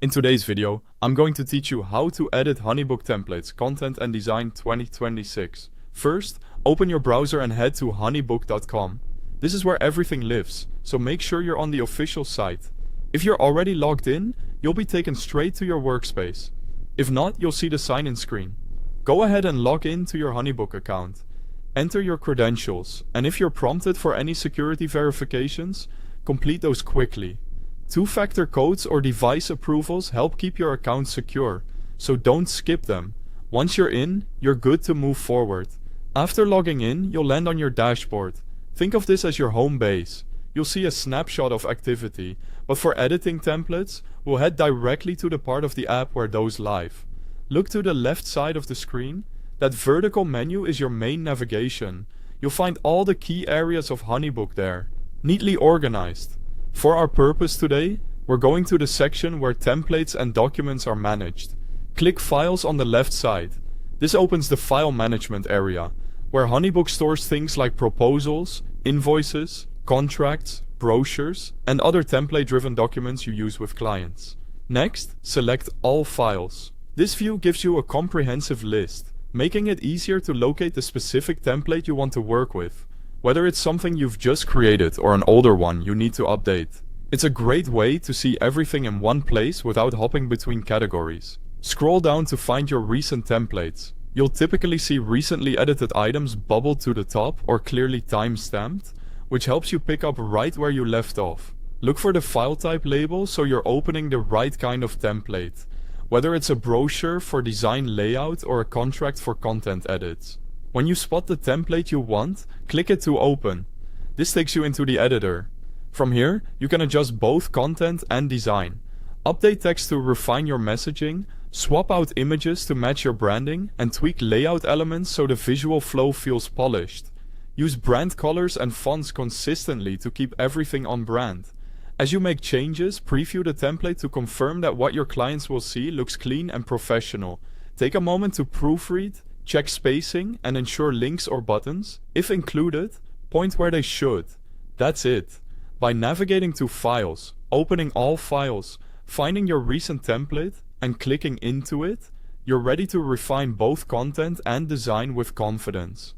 In today's video, I'm going to teach you how to edit HoneyBook Templates Content and Design 2026. First, open your browser and head to honeybook.com. This is where everything lives, so make sure you're on the official site. If you're already logged in, you'll be taken straight to your workspace. If not, you'll see the sign-in screen. Go ahead and log in to your HoneyBook account. Enter your credentials, and if you're prompted for any security verifications, complete those quickly. Two-factor codes or device approvals help keep your account secure, so don't skip them. Once you're in, you're good to move forward. After logging in, you'll land on your dashboard. Think of this as your home base. You'll see a snapshot of activity, but for editing templates, we'll head directly to the part of the app where those live. Look to the left side of the screen. That vertical menu is your main navigation. You'll find all the key areas of HoneyBook there, neatly organized. For our purpose today, we're going to the section where templates and documents are managed. Click Files on the left side. This opens the File Management area, where HoneyBook stores things like proposals, invoices, contracts, brochures, and other template-driven documents you use with clients. Next, select All Files. This view gives you a comprehensive list, making it easier to locate the specific template you want to work with, whether it's something you've just created or an older one you need to update. It's a great way to see everything in one place without hopping between categories. Scroll down to find your recent templates. You'll typically see recently edited items bubbled to the top or clearly time-stamped, which helps you pick up right where you left off. Look for the file type label so you're opening the right kind of template, whether it's a brochure for design layout or a contract for content edits. When you spot the template you want, click it to open. This takes you into the editor. From here, you can adjust both content and design. Update text to refine your messaging, swap out images to match your branding, and tweak layout elements so the visual flow feels polished. Use brand colors and fonts consistently to keep everything on brand. As you make changes, preview the template to confirm that what your clients will see looks clean and professional. Take a moment to proofread, check spacing, and ensure links or buttons, if included, point where they should. That's it. By navigating to Files, opening all files, finding your recent template, and clicking into it, you're ready to refine both content and design with confidence.